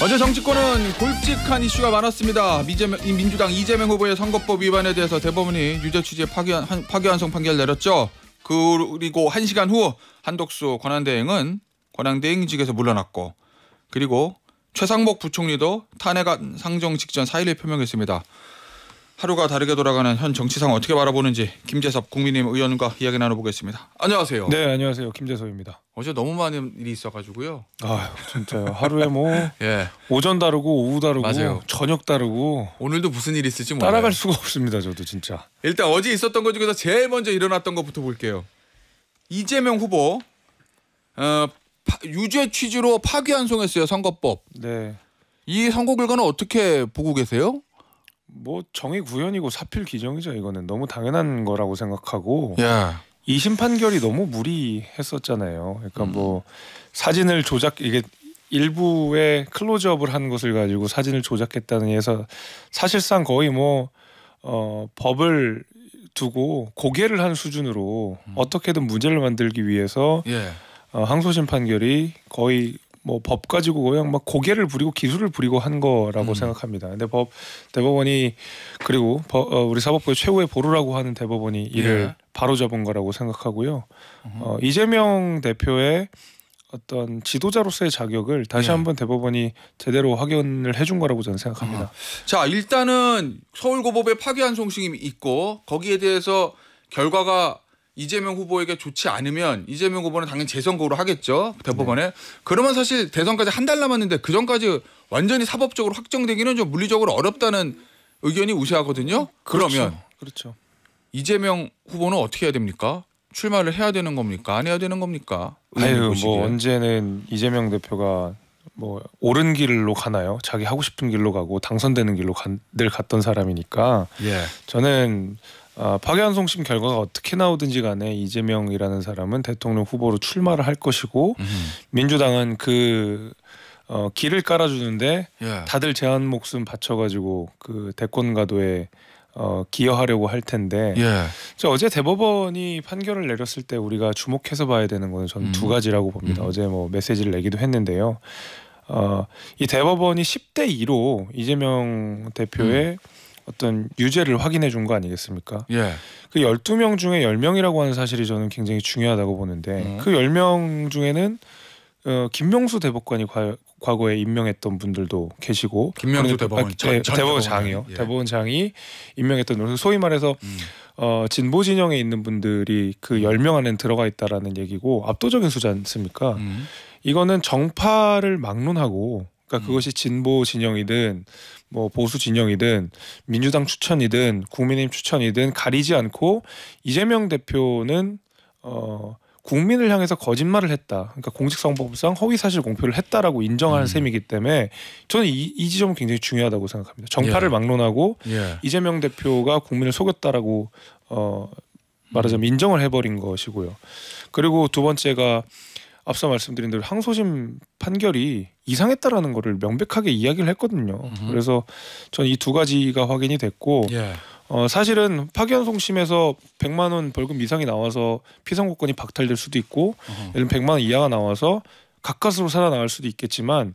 어제 정치권은 골직한 이슈가 많았습니다. 민주당 이재명 후보의 선거법 위반에 대해서 대법원이 유죄 취지의 파기환송 판결 내렸죠. 그리고 1시간 후 한덕수 권한대행직에서 물러났고, 그리고 최상목 부총리도 탄핵안 상정 직전 사의를 표명했습니다. 하루가 다르게 돌아가는 현 정치 상황 어떻게 바라보는지 김재섭 국민의힘 의원과 이야기 나눠보겠습니다. 안녕하세요. 네, 안녕하세요. 김재섭입니다. 어제 너무 많은 일이 있어가지고요. 아유, 진짜요. 하루에 뭐 예. 오전 다르고 오후 다르고 맞아요. 저녁 다르고 오늘도 무슨 일이 있을지 몰라요. 따라갈 수가 없습니다. 저도 진짜. 일단 어제 있었던 것 중에서 제일 먼저 일어났던 것부터 볼게요. 이재명 후보 유죄 취지로 파기환송했어요. 선거법. 네. 이 선고 결과는 어떻게 보고 계세요? 뭐 정의 구현이고 사필 규정이죠. 이거는 너무 당연한 거라고 생각하고. 예. 2심 판결이 너무 무리했었잖아요. 그러니까 뭐 사진을 이게 일부의 클로즈업을 한 것을 가지고 사진을 조작했다는 해서 사실상 거의 뭐 법을 두고 고개를 한 수준으로 어떻게든 문제를 만들기 위해서 예. 항소심 판결이 거의 뭐 법 가지고 그냥 막 고개를 부리고 기술을 부리고 한 거라고 생각합니다. 근데 대법원이 그리고 우리 사법부의 최후의 보루라고 하는 대법원이 이를 바로 잡은 거라고 생각하고요. 이재명 대표의 어떤 지도자로서의 자격을 다시 한번 대법원이 제대로 확인을 해준 거라고 저는 생각합니다. 자, 일단은 서울고법에 파기환송심이 있고 거기에 대해서 결과가 이재명 후보에게 좋지 않으면 이재명 후보는 당연히 재선고를 하겠죠. 대법원에. 네. 그러면 사실 대선까지 한 달 남았는데 그 전까지 완전히 사법적으로 확정되기는 좀 물리적으로 어렵다는 의견이 우세하거든요. 그러면 그렇죠. 이재명 후보는 어떻게 해야 됩니까? 출마를 해야 되는 겁니까? 안 해야 되는 겁니까? 아유, 뭐 언제는 이재명 대표가 뭐 옳은 길로 가나요? 자기 하고 싶은 길로 가고 당선되는 길로 늘 갔던 사람이니까. 예. 저는 파기환송심 결과가 어떻게 나오든지 간에 이재명이라는 사람은 대통령 후보로 출마를 할 것이고 민주당은 그 길을 깔아주는데 다들 제 한 목숨 바쳐가지고 그 대권 가도에 기여하려고 할 텐데 어제 대법원이 판결을 내렸을 때 우리가 주목해서 봐야 되는 거는 저는 두 가지라고 봅니다. 어제 뭐 메시지를 내기도 했는데요. 이 대법원이 10대 2로 이재명 대표의 어떤 유죄를 확인해 준 거 아니겠습니까? 예. 그 12명 중에 10명이라고 하는 사실이 저는 굉장히 중요하다고 보는데 그 10명 중에는 김명수 대법관이 과거에 임명했던 분들도 계시고 김명수 대법원장이요. 예. 대법원장이 임명했던 분들 소위 말해서 진보 진영에 있는 분들이 그 10명 안에 들어가 있다라는 얘기고 압도적인 수지 않습니까? 이거는 정파를 막론하고 그러니까 그것이 진보 진영이든 뭐 보수 진영이든 민주당 추천이든 국민의힘 추천이든 가리지 않고 이재명 대표는 국민을 향해서 거짓말을 했다. 그러니까 공직선거법상 허위사실 공표를 했다라고 인정하는 셈이기 때문에 저는 이 지점은 굉장히 중요하다고 생각합니다. 정파를 막론하고 이재명 대표가 국민을 속였다라고 말하자면 인정을 해버린 것이고요. 그리고 두 번째가 앞서 말씀드린 대로 항소심 판결이 이상했다라는 거를 명백하게 이야기를 했거든요. 그래서 저는 이 두 가지가 확인이 됐고 사실은 파기환송심에서 100만 원 벌금 이상이 나와서 피선거권이 박탈될 수도 있고 예를 들면 100만 원 이하가 나와서 가까스로 살아나갈 수도 있겠지만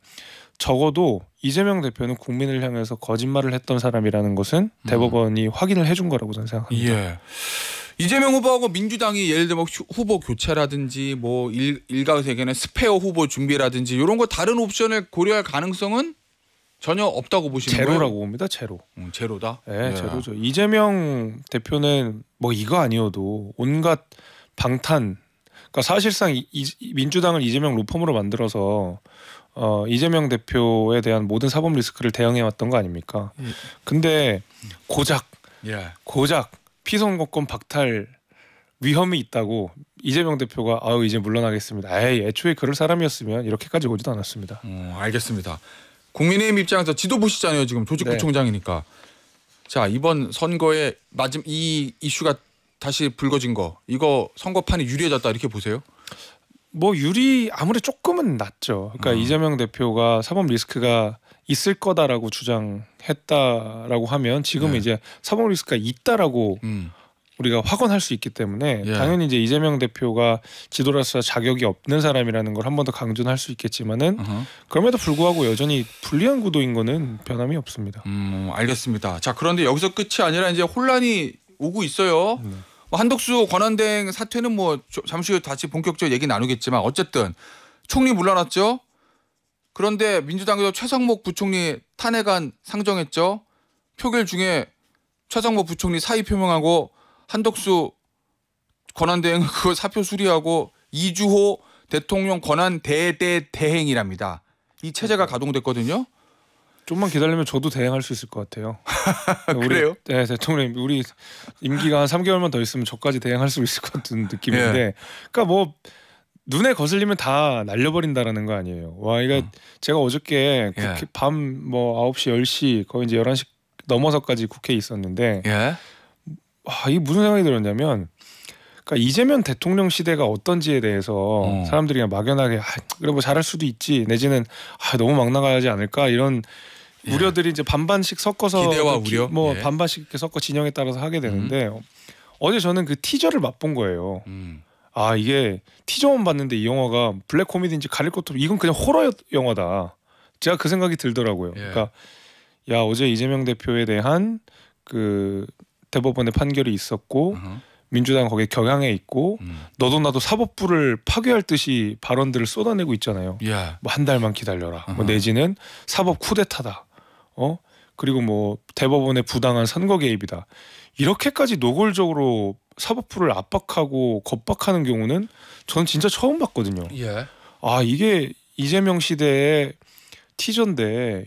적어도 이재명 대표는 국민을 향해서 거짓말을 했던 사람이라는 것은 대법원이 확인을 해준 거라고 저는 생각합니다. 예. 이재명 후보하고 민주당이 예를 들면 후보 교체라든지 뭐 일각에게는 스페어 후보 준비라든지 이런 거 다른 옵션을 고려할 가능성은 전혀 없다고 보시는 거예요? 제로라고 봅니다. 제로. 제로다? 네, 제로죠. 이재명 대표는 뭐 이거 아니어도 온갖 방탄. 그러니까 사실상 민주당을 이재명 로펌으로 만들어서 이재명 대표에 대한 모든 사법 리스크를 대응해 왔던 거 아닙니까? 근데 고작 피선거권 박탈 위험이 있다고 이재명 대표가 이제 물러나겠습니다. 애초에 그럴 사람이었으면 이렇게까지 오지도 않았습니다. 알겠습니다. 국민의힘 입장에서 지도 보시잖아요. 지금 조직부총장이니까. 자, 이번 선거에 이 이슈가 다시 불거진 거 이거 선거판이 유리해졌다 이렇게 보세요? 뭐 아무래도 조금은 낫죠. 그러니까 이재명 대표가 사법 리스크가 있을 거다라고 주장했다라고 하면 지금 이제 사법 리스크가 있다라고 우리가 확언할 수 있기 때문에 예. 당연히 이제 이재명 대표가 지도로서 자격이 없는 사람이라는 걸 한 번 더 강조는 할 수 있겠지만은 그럼에도 불구하고 여전히 불리한 구도인 거는 변함이 없습니다. 알겠습니다. 자, 그런데 여기서 끝이 아니라 이제 혼란이 오고 있어요. 뭐 한덕수 권한대행 사퇴는 뭐 잠시 후에 다시 본격적으로 얘기 나누겠지만 어쨌든 총리 물러났죠. 그런데 민주당에서 최상목 부총리 탄핵안 상정했죠. 표결 중에 최상목 부총리 사의 표명하고 한덕수 권한대행 그거 사표 수리하고 이주호 대통령 권한 대행이랍니다. 이 체제가 가동됐거든요. 좀만 기다리면 저도 대행할 수 있을 것 같아요. 그래요? 네, 대통령 우리 임기가 한 3개월만 더 있으면 저까지 대행할 수 있을 것 같은 느낌인데, 예. 그러니까 뭐 눈에 거슬리면 다 날려버린다라는 거 아니에요. 와, 이거 제가 어저께 예. 밤 뭐 9시, 10시 거의 이제 11시 넘어서까지 국회에 있었는데, 예. 와, 이게 무슨 생각이 들었냐면, 그러니까 이재명 대통령 시대가 어떤지에 대해서 사람들이 그냥 막연하게 그래 뭐 잘할 수도 있지 내지는 너무 막 나가지 않을까 이런 우려들이 이제 반반씩 섞어서 기대와 우려 뭐 반반씩 이렇게 섞어 진영에 따라서 하게 되는데 어제 저는 그 티저를 맛본 거예요. 아, 이게 티저만 봤는데 이 영화가 블랙 코미디인지 가릴 것도 이건 그냥 호러 영화다. 제가 그 생각이 들더라고요. 그러니까 야, 어제 이재명 대표에 대한 그 대법원의 판결이 있었고 민주당 거기에 경향에 있고 너도 나도 사법부를 파괴할 듯이 발언들을 쏟아내고 있잖아요. 뭐 한 달만 기다려라. 뭐 내지는 사법 쿠데타다. 그리고 뭐 대법원의 부당한 선거 개입이다. 이렇게까지 노골적으로 사법부를 압박하고 겁박하는 경우는 저는 진짜 처음 봤거든요. 아, 이게 이재명 시대의 티저인데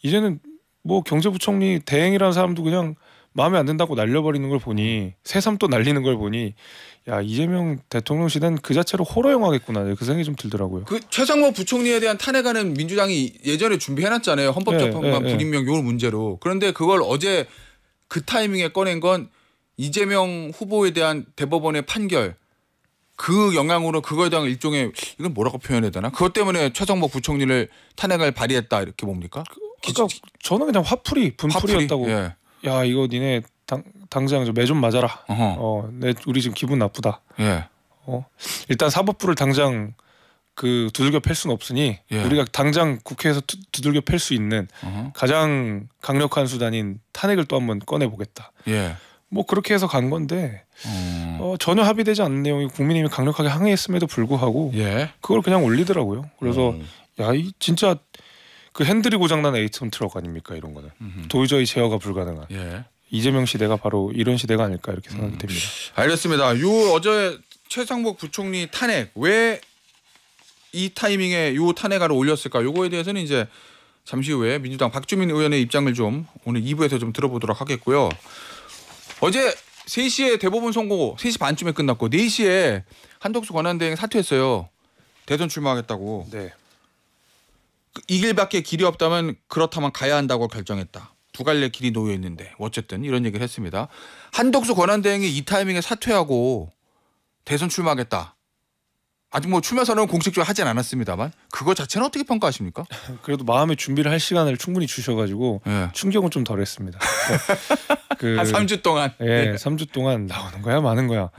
이제는 뭐 경제부총리 대행이라는 사람도 그냥 마음에 안 든다고 날려버리는 걸 보니 새삼 또 날리는 걸 보니 야, 이재명 대통령 시대는 그 자체로 호러 영화겠구나 그 생각이 좀 들더라고요. 그 최상목 부총리에 대한 탄핵안은 민주당이 예전에 준비해놨잖아요. 헌법재판관 불임명 요 문제로. 그런데 그걸 어제 그 타이밍에 꺼낸 건 이재명 후보에 대한 대법원의 판결 그 영향으로 그거에 대한 일종의 이건 뭐라고 표현해야 되나? 그것 때문에 최상목 부총리를 탄핵을 발의했다 이렇게 봅니까? 그러니까 저는 그냥 분풀이였다고. 야, 이거 니네 당장 매 좀 맞아라. 우리 지금 기분 나쁘다. 일단 사법부를 당장 그 두들겨 팰 수는 없으니 우리가 당장 국회에서 두들겨 팰 수 있는 가장 강력한 수단인 탄핵을 또 한번 꺼내 보겠다. 뭐 그렇게 해서 간 건데 전혀 합의되지 않는 내용이 국민의힘이 강력하게 항의했음에도 불구하고 그걸 그냥 올리더라고요. 그래서 야, 이 진짜 그 핸들이 고장난 에이톤 트럭 아닙니까 이런 거는. 도저히 제어가 불가능한. 이재명 시대가 바로 이런 시대가 아닐까 이렇게 생각이 됩니다. 알겠습니다. 요 어제 최상목 부총리 탄핵 왜 이 타이밍에 요 탄핵안을 올렸을까? 요거에 대해서는 이제 잠시 후에 민주당 박주민 의원의 입장을 좀 오늘 2부에서 좀 들어보도록 하겠고요. 어제 3시에 대법원 선고 3시 반쯤에 끝났고 4시에 한덕수 권한대행 사퇴했어요. 대선 출마하겠다고. 이 길밖에 길이 없다면 그렇다면 가야 한다고 결정했다. 두 갈래 길이 놓여 있는데 어쨌든 이런 얘기를 했습니다. 한덕수 권한대행이 이 타이밍에 사퇴하고 대선 출마하겠다. 아직 뭐 출마 선언은 공식적으로 하진 않았습니다만 그거 자체는 어떻게 평가하십니까? 그래도 마음의 준비를 할 시간을 충분히 주셔가지고 충격은 좀 덜했습니다. 한 3주 동안. 3주 동안 나오는 거야 마는 거야.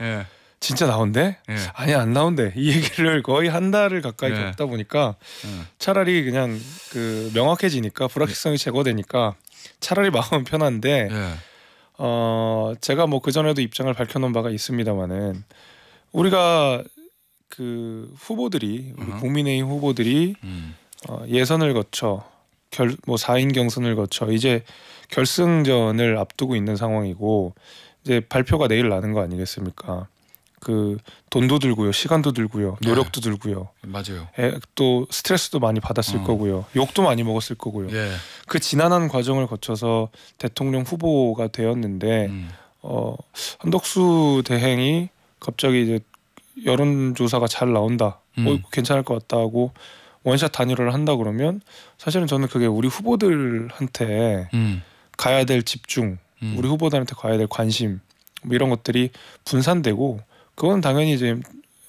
진짜 나온대? 아니 안 나온대. 이 얘기를 거의 한 달을 가까이 겪다 보니까 차라리 그냥 그 명확해지니까 불확실성이 제거되니까 차라리 마음은 편한데 제가 뭐 그 전에도 입장을 밝혀놓은 바가 있습니다만은 우리가 그 후보들이 우리 국민의힘 후보들이 예선을 거쳐 뭐 4인 경선을 거쳐 이제 결승전을 앞두고 있는 상황이고 이제 발표가 내일 나는 거 아니겠습니까? 그 돈도 들고요, 시간도 들고요, 노력도 들고요. 맞아요. 또 스트레스도 많이 받았을 거고요, 욕도 많이 먹었을 거고요. 그 지난한 과정을 거쳐서 대통령 후보가 되었는데 한덕수 대행이 갑자기 이제 여론조사가 잘 나온다, 괜찮을 것 같다 하고 원샷 단일화를 한다 그러면 사실은 저는 그게 우리 후보들한테 가야 될 집중, 우리 후보들한테 가야 될 관심 뭐 이런 것들이 분산되고 그건 당연히 이제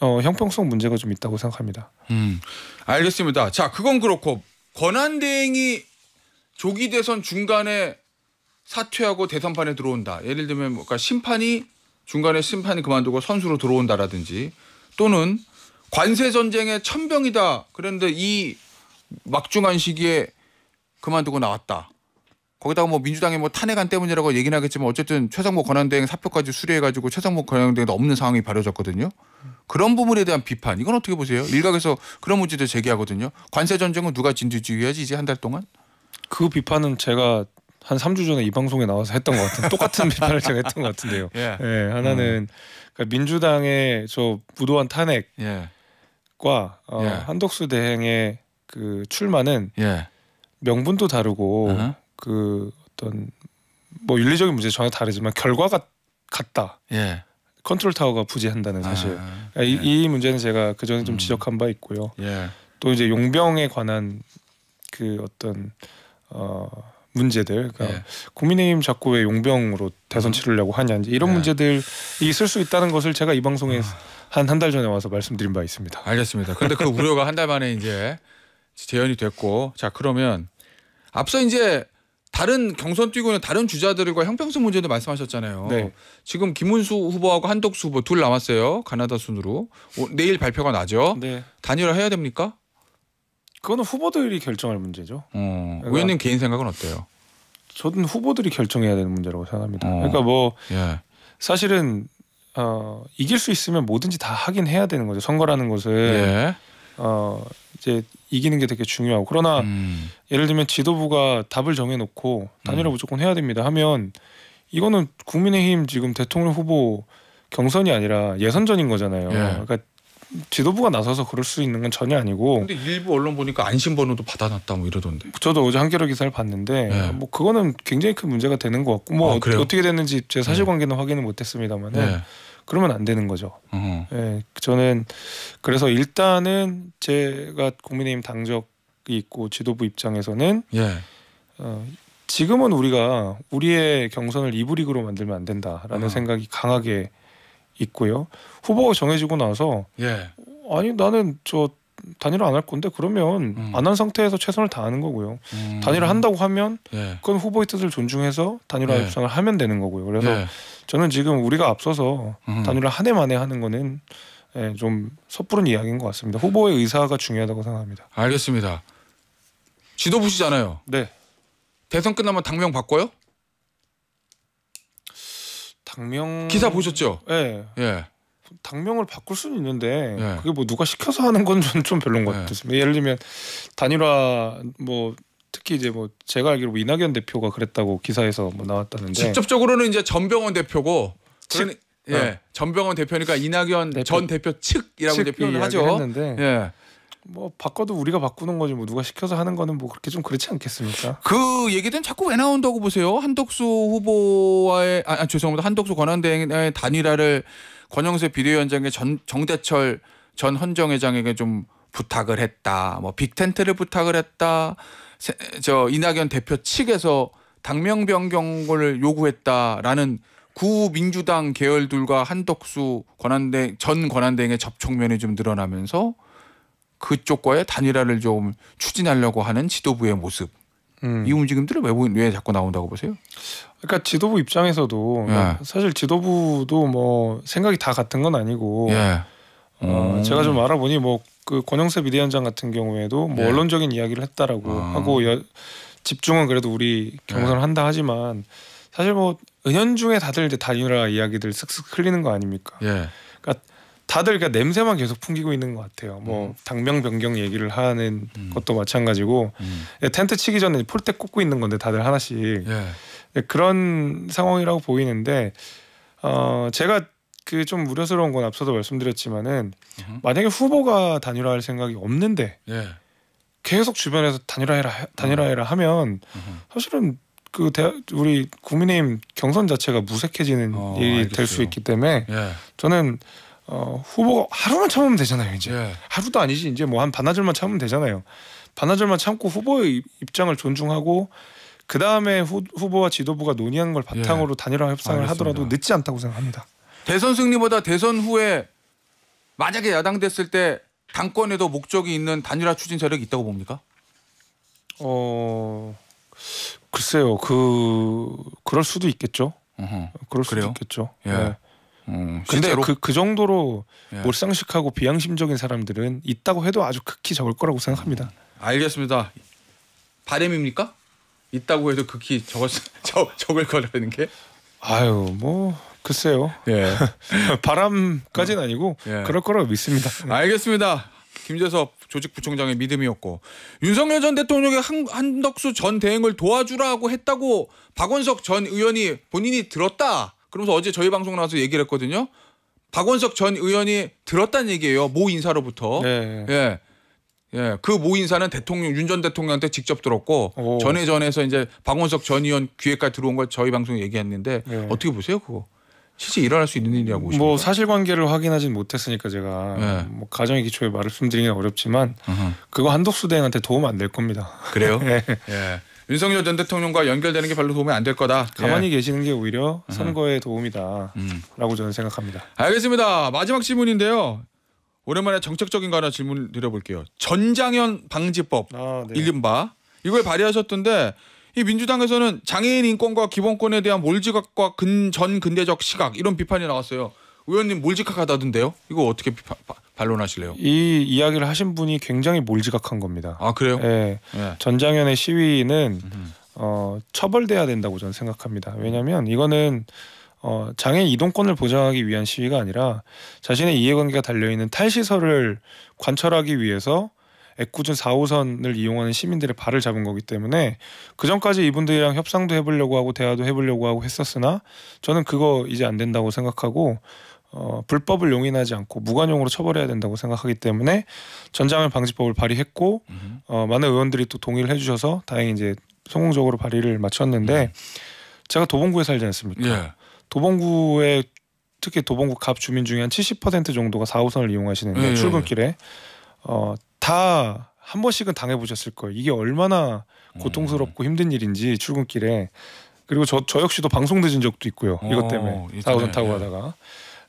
형평성 문제가 좀 있다고 생각합니다. 알겠습니다. 자, 그건 그렇고 권한대행이 조기 대선 중간에 사퇴하고 대선판에 들어온다. 예를 들면 그러니까 심판이 중간에 심판이 그만두고 선수로 들어온다라든지 또는 관세 전쟁의 천병이다. 그런데 이 막중한 시기에 그만두고 나왔다. 거기다가 뭐 민주당의 뭐 탄핵안 때문이라고 얘기는 하겠지만 어쨌든 최상목 권한대행 사표까지 수리해가지고 최상목 권한대행도 없는 상황이 벌어졌거든요. 그런 부분에 대한 비판 이건 어떻게 보세요? 일각에서 그런 문제도 제기하거든요. 관세 전쟁은 누가 진두지휘하지 이제 한 달 동안? 그 비판은 제가 한 3주 전에 이 방송에 나와서 했던 것 같은 똑같은 비판을 제가 했던 것 같은데요. 예. 예, 하나는 그러니까 민주당의 저 무도한 탄핵과 예. 예. 한덕수 대행의 그 출마는 예. 명분도 다르고 어허. 그 어떤 뭐 윤리적인 문제 전혀 다르지만 결과가 같다. 예. 컨트롤 타워가 부재한다는 사실. 아, 그러니까 이 문제는 제가 그 전에 좀 지적한 바 있고요. 예. 또 이제 용병에 관한 그 어떤 문제들, 그러니까 예. 국민의힘 자꾸 왜 용병으로 대선 치르려고 하냐 이제 이런 예. 문제들이 있을 수 있다는 것을 제가 이 방송에 한 달 전에 와서 말씀드린 바 있습니다. 알겠습니다. 근데 그 우려가 한 달 만에 이제 재현이 됐고, 자 그러면 앞서 이제 다른 경선 뛰고 있는 다른 주자들과 형평성 문제도 말씀하셨잖아요. 네. 지금 김문수 후보하고 한덕수 후보 둘 남았어요. 가나다 순으로 내일 발표가 나죠. 네, 단일화 해야 됩니까? 그거는 후보들이 결정할 문제죠. 의원님 개인 생각은 어때요? 저는 후보들이 결정해야 되는 문제라고 생각합니다. 어. 그러니까 뭐 예. 사실은 이길 수 있으면 뭐든지 다 하긴 해야 되는 거죠. 선거라는 것은 예. 이제 이기는 게 되게 중요하고 그러나 예를 들면 지도부가 답을 정해놓고 단일화 무조건 해야 됩니다 하면 이거는 국민의힘 지금 대통령 후보 경선이 아니라 예선전인 거잖아요. 예. 그러니까 지도부가 나서서 그럴 수 있는 건 전혀 아니고. 근데 일부 언론 보니까 안심번호도 받아놨다 뭐 이러던데. 저도 어제 한겨레 기사를 봤는데 예. 뭐 그거는 굉장히 큰 문제가 되는 것 같고 뭐 그래요? 어떻게 됐는지 제 사실관계는 확인은 못했습니다만은 예. 그러면 안 되는 거죠. 예, 저는 그래서 일단은 제가 국민의힘 당적이 있고 지도부 입장에서는 예. 지금은 우리가 우리의 경선을 이브리그로 만들면 안 된다라는 어. 생각이 강하게 있고요. 후보가 정해지고 나서 예. 아니 나는 저 단일화 안 할 건데 그러면 안 한 상태에서 최선을 다하는 거고요. 단일화 한다고 하면 예. 그건 후보의 뜻을 존중해서 단일화 예. 협상을 하면 되는 거고요. 그래서 예. 저는 지금 우리가 앞서서 단일화 한 해 만에 하는 거는 좀 섣부른 이야기인 것 같습니다. 후보의 의사가 중요하다고 생각합니다. 알겠습니다. 지도부시잖아요. 네. 대선 끝나면 당명 바꿔요? 당명 기사 보셨죠? 네. 예. 당명을 바꿀 수는 있는데 예. 그게 뭐 누가 시켜서 하는 건 좀 별론 것 예. 같습니다. 예를 들면 단일화 뭐 특히 이제 뭐 제가 알기로 뭐 이낙연 대표가 그랬다고 기사에서 뭐 나왔다는데 직접적으로는 이제 전병헌 대표고 측- 예. 전병헌 대표니까 이낙연 대표. 전 대표 측이라고 이제 표현을 하죠. 했는데 예. 뭐 바꿔도 우리가 바꾸는 거지 뭐 누가 시켜서 하는 거는 뭐 그렇게 좀 그렇지 않겠습니까? 그 얘기는 자꾸 왜 나온다고 보세요? 한덕수 후보와의 죄송합니다. 한덕수 권한대행의 단일화를 권영세 비대위원장의 정대철 전 헌정회장에게 좀 부탁을 했다. 뭐 빅텐트를 부탁을 했다. 저 이낙연 대표 측에서 당명 변경을 요구했다라는 구민주당 계열들과 한덕수 전 권한대행의 접촉면이 좀 늘어나면서 그쪽과의 단일화를 좀 추진하려고 하는 지도부의 모습. 이 움직임들을 왜 자꾸 나온다고 보세요? 그러니까 지도부 입장에서도 예. 사실 지도부도 뭐 생각이 다 같은 건 아니고 예. 제가 좀 알아보니 뭐 그 권영세 비대위원장 같은 경우에도 뭐 예. 언론적인 이야기를 했다라고 하고 집중은 그래도 우리 경선을 한다 하지만 사실 뭐 은연중에 다들 이제 단일화 이야기들 쓱쓱 흘리는 거 아닙니까? 예. 그러니까 다들 그러니까 냄새만 계속 풍기고 있는 것 같아요. 뭐 당명 변경 얘기를 하는 것도 마찬가지고 텐트 치기 전에 폴대 꽂고 있는 건데 다들 하나씩 예. 그런 상황이라고 보이는데 제가 그 좀 우려스러운 건 앞서도 말씀드렸지만은 만약에 후보가 단일화할 생각이 없는데 예. 계속 주변에서 단일화해라 하면 사실은 그 우리 국민의힘 경선 자체가 무색해지는 일이 될 수 알겠어요. 있기 때문에 예. 저는 후보가 하루만 참으면 되잖아요. 이제 예. 하루도 아니지 이제 뭐 한 반나절만 참으면 되잖아요. 반나절만 참고 후보의 입장을 존중하고 그 다음에 후보와 지도부가 논의한 걸 바탕으로 단일화 협상을 알겠습니다. 하더라도 늦지 않다고 생각합니다. 대선 승리보다 대선 후에 만약에 야당 됐을 때 당권에도 목적이 있는 단일화 추진 세력이 있다고 봅니까? 글쎄요. 그럴 수도 있겠죠. 그럴 수도 그래요? 있겠죠. 예. 네. 근데 실제로? 그 정도로 예. 몰상식하고 비양심적인 사람들은 있다고 해도 아주 극히 적을 거라고 생각합니다. 알겠습니다. 바램입니까? 있다고 해도 극히 적을 거라는 게? 아유 뭐 글쎄요. 예. 바람까지는 아니고 예. 그럴 거라고 믿습니다. 알겠습니다. 김재섭 조직부총장의 믿음이었고 윤석열 전 대통령의 한덕수 전 대행을 도와주라고 했다고 박원석 전 의원이 본인이 들었다. 그러면서 어제 저희 방송 나와서 얘기를 했거든요. 박원석 전 의원이 들었다는 얘기예요. 모 인사로부터. 네. 예. 예. 그 모 인사는 윤 전 대통령한테 직접 들었고 오. 전에서 이제 박원석 전 의원 귀에까지 들어온 걸 저희 방송에 얘기했는데 네. 어떻게 보세요, 그거? 실제 일어날 수 있는 일이라고 보십니까? 뭐 사실관계를 확인하진 못했으니까 제가 네. 뭐 가정의 기초에 말씀드리기는 어렵지만 어허. 그거 한덕수 대행한테 도움 안 될 겁니다. 그래요? 예. 예. 윤석열 전 대통령과 연결되는 게 별로 도움이 안 될 거다. 가만히 예. 계시는 게 오히려 선거에 도움이다라고 저는 생각합니다. 알겠습니다. 마지막 질문인데요. 오랜만에 정책적인 거 하나 질문 드려볼게요. 전장현 방지법 네. 이른바 이걸 발의하셨던데 이 민주당에서는 장애인 인권과 기본권에 대한 몰지각과 전 근대적 시각 이런 비판이 나왔어요. 의원님 몰지각하다던데요? 이거 어떻게 반론하실래요? 이 이야기를 하신 분이 굉장히 몰지각한 겁니다. 아 그래요? 예. 예. 전장현의 시위는 처벌돼야 된다고 저는 생각합니다. 왜냐하면 이거는 장애인 이동권을 보장하기 위한 시위가 아니라 자신의 이해관계가 달려있는 탈시설을 관철하기 위해서 애꿎은 4호선을 이용하는 시민들의 발을 잡은 거기 때문에 그전까지 이분들이랑 협상도 해보려고 하고 대화도 해보려고 하고 했었으나 저는 그거 이제 안 된다고 생각하고 불법을 용인하지 않고 무관용으로 처벌해야 된다고 생각하기 때문에 전장현 방지법을 발의했고 많은 의원들이 또 동의를 해주셔서 다행히 이제 성공적으로 발의를 마쳤는데 제가 도봉구에 살지 않습니까? 예. 도봉구에 특히 도봉구 갑 주민 중에 한 70% 정도가 4호선을 이용하시는데 예. 출근길에 다 한 번씩은 당해보셨을 거예요. 이게 얼마나 고통스럽고 힘든 일인지 출근길에. 그리고 저 역시도 방송 늦은 적도 있고요. 이것 때문에 4호선 타고 가다가.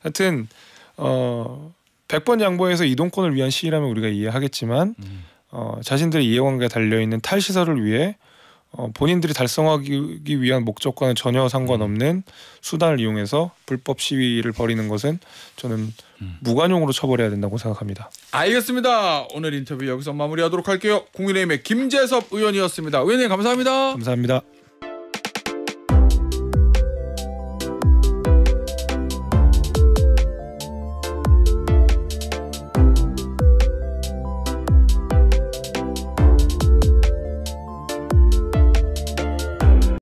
하여튼 100번 양보해서 이동권을 위한 시위라면 우리가 이해하겠지만 자신들의 이해관계가 달려있는 탈시설을 위해 본인들이 달성하기 위한 목적과는 전혀 상관없는 수단을 이용해서 불법 시위를 벌이는 것은 저는 무관용으로 처벌해야 된다고 생각합니다. 알겠습니다. 오늘 인터뷰 여기서 마무리하도록 할게요. 국민의힘의 김재섭 의원이었습니다. 의원님 감사합니다. 감사합니다.